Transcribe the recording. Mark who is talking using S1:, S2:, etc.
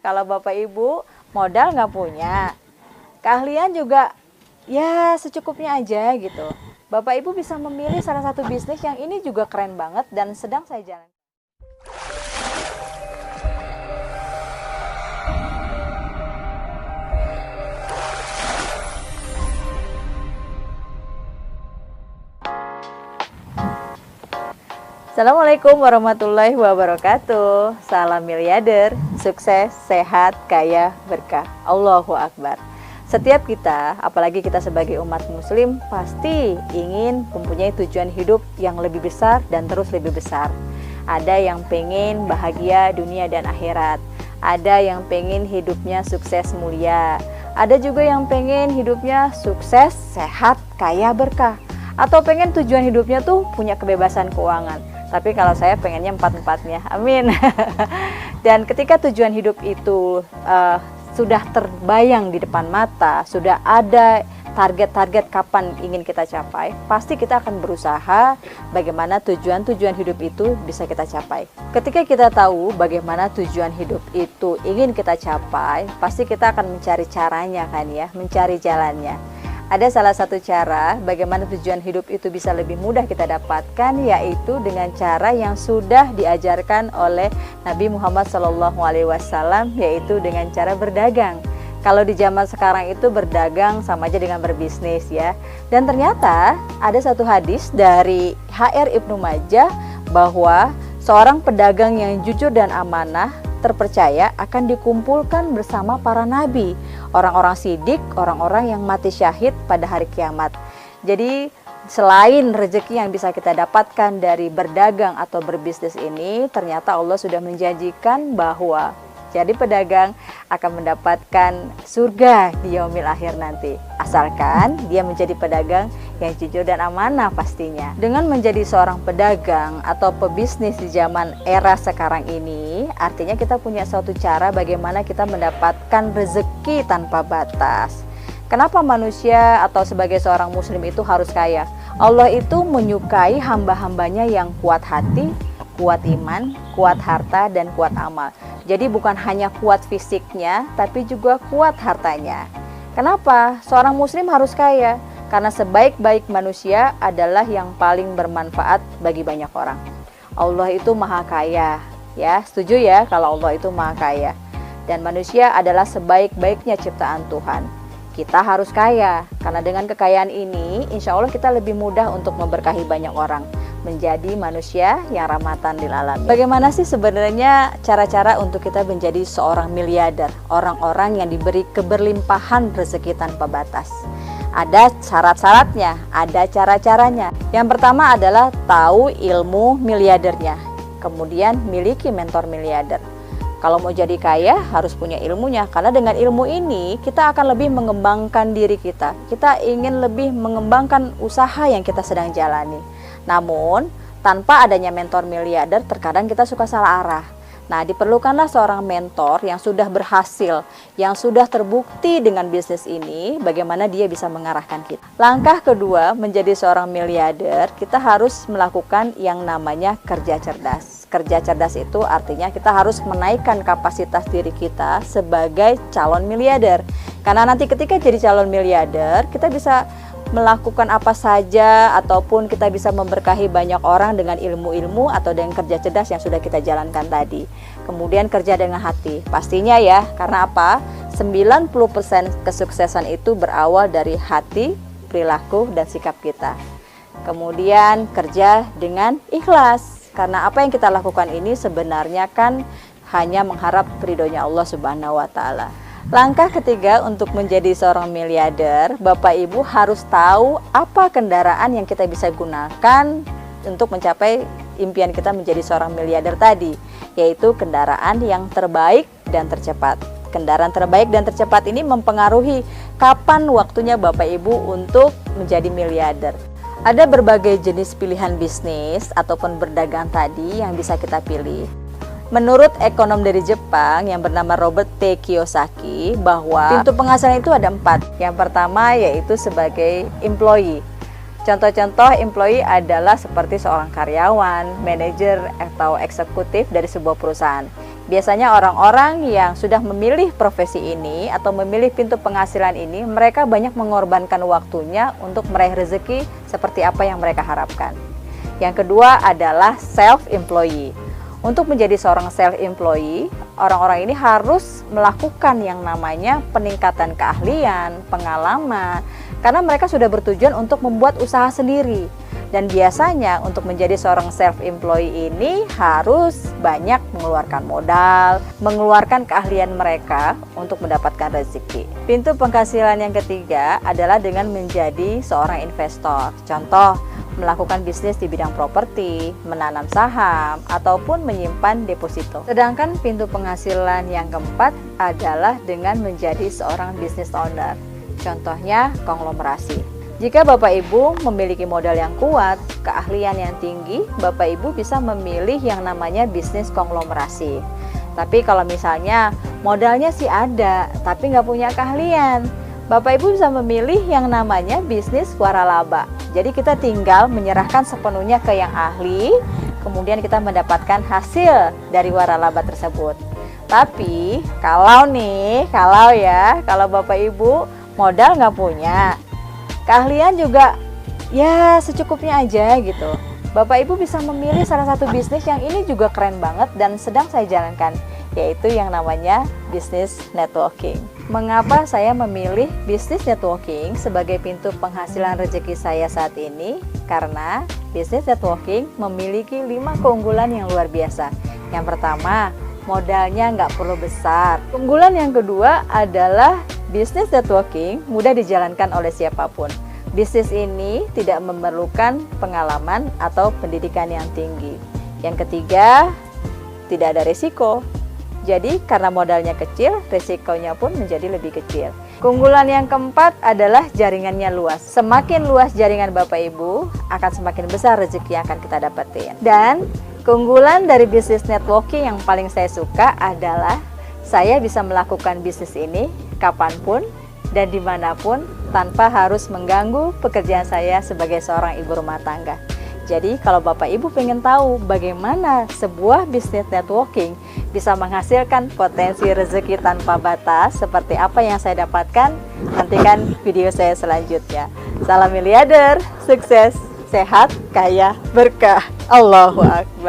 S1: Kalau Bapak Ibu modal nggak punya, keahlian juga ya secukupnya aja gitu. Bapak Ibu bisa memilih salah satu bisnis yang ini juga keren banget dan sedang saya jalankan. Assalamualaikum warahmatullahi wabarakatuh. Salam miliarder, sukses, sehat, kaya, berkah. Allahu Akbar. Setiap kita, apalagi kita sebagai umat muslim, pasti ingin mempunyai tujuan hidup yang lebih besar dan terus lebih besar. Ada yang pengen bahagia dunia dan akhirat. Ada yang pengen hidupnya sukses mulia. Ada juga yang pengen hidupnya sukses, sehat, kaya, berkah. Atau pengen tujuan hidupnya tuh punya kebebasan keuangan. Tapi kalau saya pengennya empat-empatnya, amin. Dan ketika tujuan hidup itu sudah terbayang di depan mata, sudah ada target-target kapan ingin kita capai, pasti kita akan berusaha bagaimana tujuan-tujuan hidup itu bisa kita capai. Ketika kita tahu bagaimana tujuan hidup itu ingin kita capai, pasti kita akan mencari caranya kan ya, mencari jalannya. Ada salah satu cara bagaimana tujuan hidup itu bisa lebih mudah kita dapatkan, yaitu dengan cara yang sudah diajarkan oleh Nabi Muhammad SAW, yaitu dengan cara berdagang. Kalau di zaman sekarang itu berdagang sama aja dengan berbisnis ya. Dan ternyata ada satu hadis dari HR Ibnu Majah bahwa seorang pedagang yang jujur dan amanah terpercaya akan dikumpulkan bersama para nabi, orang-orang sidik, orang-orang yang mati syahid pada hari kiamat. Jadi selain rezeki yang bisa kita dapatkan dari berdagang atau berbisnis ini, ternyata Allah sudah menjanjikan bahwa jadi pedagang akan mendapatkan surga di yaumil akhir nanti. Asalkan dia menjadi pedagang yang jujur dan amanah pastinya. Dengan menjadi seorang pedagang atau pebisnis di zaman era sekarang ini, artinya kita punya suatu cara bagaimana kita mendapatkan rezeki tanpa batas. Kenapa manusia atau sebagai seorang muslim itu harus kaya? Allah itu menyukai hamba-hambanya yang kuat hati, kuat iman, kuat harta, dan kuat amal. Jadi bukan hanya kuat fisiknya, tapi juga kuat hartanya. Kenapa? Seorang muslim harus kaya. Karena sebaik-baik manusia adalah yang paling bermanfaat bagi banyak orang. Allah itu maha kaya. Ya, setuju ya kalau Allah itu maha kaya. Dan manusia adalah sebaik-baiknya ciptaan Tuhan. Kita harus kaya. Karena dengan kekayaan ini, insya Allah kita lebih mudah untuk memberkahi banyak orang. Menjadi manusia yang rahmatan lil alamin. Bagaimana sih sebenarnya cara-cara untuk kita menjadi seorang miliarder, orang-orang yang diberi keberlimpahan rezeki tanpa batas? Ada syarat-syaratnya, ada cara-caranya. Yang pertama adalah tahu ilmu miliardernya, kemudian miliki mentor miliarder. Kalau mau jadi kaya harus punya ilmunya, karena dengan ilmu ini kita akan lebih mengembangkan diri kita. Kita ingin lebih mengembangkan usaha yang kita sedang jalani. Namun, tanpa adanya mentor miliarder, terkadang kita suka salah arah. Nah, diperlukanlah seorang mentor yang sudah berhasil, yang sudah terbukti dengan bisnis ini, bagaimana dia bisa mengarahkan kita. Langkah kedua, menjadi seorang miliarder, kita harus melakukan yang namanya kerja cerdas. Kerja cerdas itu artinya kita harus menaikkan kapasitas diri kita sebagai calon miliarder. Karena nanti ketika jadi calon miliarder, kita bisa melakukan apa saja ataupun kita bisa memberkahi banyak orang dengan ilmu-ilmu atau dengan kerja cerdas yang sudah kita jalankan tadi. Kemudian kerja dengan hati. Pastinya ya, karena apa? 90% kesuksesan itu berawal dari hati, perilaku, dan sikap kita. Kemudian kerja dengan ikhlas. Karena apa yang kita lakukan ini sebenarnya kan hanya mengharap ridhonya Allah Subhanahu wa Ta'ala. Langkah ketiga untuk menjadi seorang miliarder, Bapak Ibu harus tahu apa kendaraan yang kita bisa gunakan untuk mencapai impian kita menjadi seorang miliarder tadi, yaitu kendaraan yang terbaik dan tercepat. Kendaraan terbaik dan tercepat ini mempengaruhi kapan waktunya Bapak Ibu untuk menjadi miliarder. Ada berbagai jenis pilihan bisnis ataupun berdagang tadi yang bisa kita pilih. Menurut ekonom dari Jepang yang bernama Robert T. Kiyosaki, bahwa pintu penghasilan itu ada 4. Yang pertama yaitu sebagai employee. Contoh-contoh employee adalah seperti seorang karyawan, manajer, atau eksekutif dari sebuah perusahaan. Biasanya orang-orang yang sudah memilih profesi ini atau memilih pintu penghasilan ini, mereka banyak mengorbankan waktunya untuk meraih rezeki seperti apa yang mereka harapkan. Yang kedua adalah self-employee. Untuk menjadi seorang self-employee, orang-orang ini harus melakukan yang namanya peningkatan keahlian, pengalaman, karena mereka sudah bertujuan untuk membuat usaha sendiri. Dan biasanya untuk menjadi seorang self-employee ini harus banyak mengeluarkan modal, mengeluarkan keahlian mereka untuk mendapatkan rezeki. Pintu penghasilan yang ketiga adalah dengan menjadi seorang investor. Contoh, melakukan bisnis di bidang properti, menanam saham, ataupun menyimpan deposito. Sedangkan pintu penghasilan yang keempat adalah dengan menjadi seorang business owner. Contohnya konglomerasi. Jika Bapak Ibu memiliki modal yang kuat, keahlian yang tinggi, Bapak Ibu bisa memilih yang namanya bisnis konglomerasi. Tapi kalau misalnya modalnya sih ada, tapi nggak punya keahlian, Bapak Ibu bisa memilih yang namanya bisnis waralaba. Jadi kita tinggal menyerahkan sepenuhnya ke yang ahli, kemudian kita mendapatkan hasil dari waralaba tersebut. Tapi kalau Bapak Ibu modal nggak punya, keahlian juga ya secukupnya aja gitu, Bapak Ibu bisa memilih salah satu bisnis yang ini juga keren banget dan sedang saya jalankan, yaitu yang namanya bisnis networking. Mengapa saya memilih bisnis networking sebagai pintu penghasilan rezeki saya saat ini? Karena bisnis networking memiliki 5 keunggulan yang luar biasa. Yang pertama, modalnya nggak perlu besar. Keunggulan yang kedua adalah bisnis networking mudah dijalankan oleh siapapun. Bisnis ini tidak memerlukan pengalaman atau pendidikan yang tinggi. Yang ketiga, tidak ada risiko. Jadi karena modalnya kecil, risikonya pun menjadi lebih kecil. Keunggulan yang keempat adalah jaringannya luas. Semakin luas jaringan Bapak Ibu, akan semakin besar rezeki yang akan kita dapetin. Dan keunggulan dari bisnis networking yang paling saya suka adalah saya bisa melakukan bisnis ini kapanpun dan dimanapun tanpa harus mengganggu pekerjaan saya sebagai seorang ibu rumah tangga. Jadi kalau Bapak Ibu pengen tahu bagaimana sebuah bisnis networking bisa menghasilkan potensi rezeki tanpa batas seperti apa yang saya dapatkan, nantikan video saya selanjutnya. Salam miliarder, sukses, sehat, kaya, berkah. Allahu Akbar.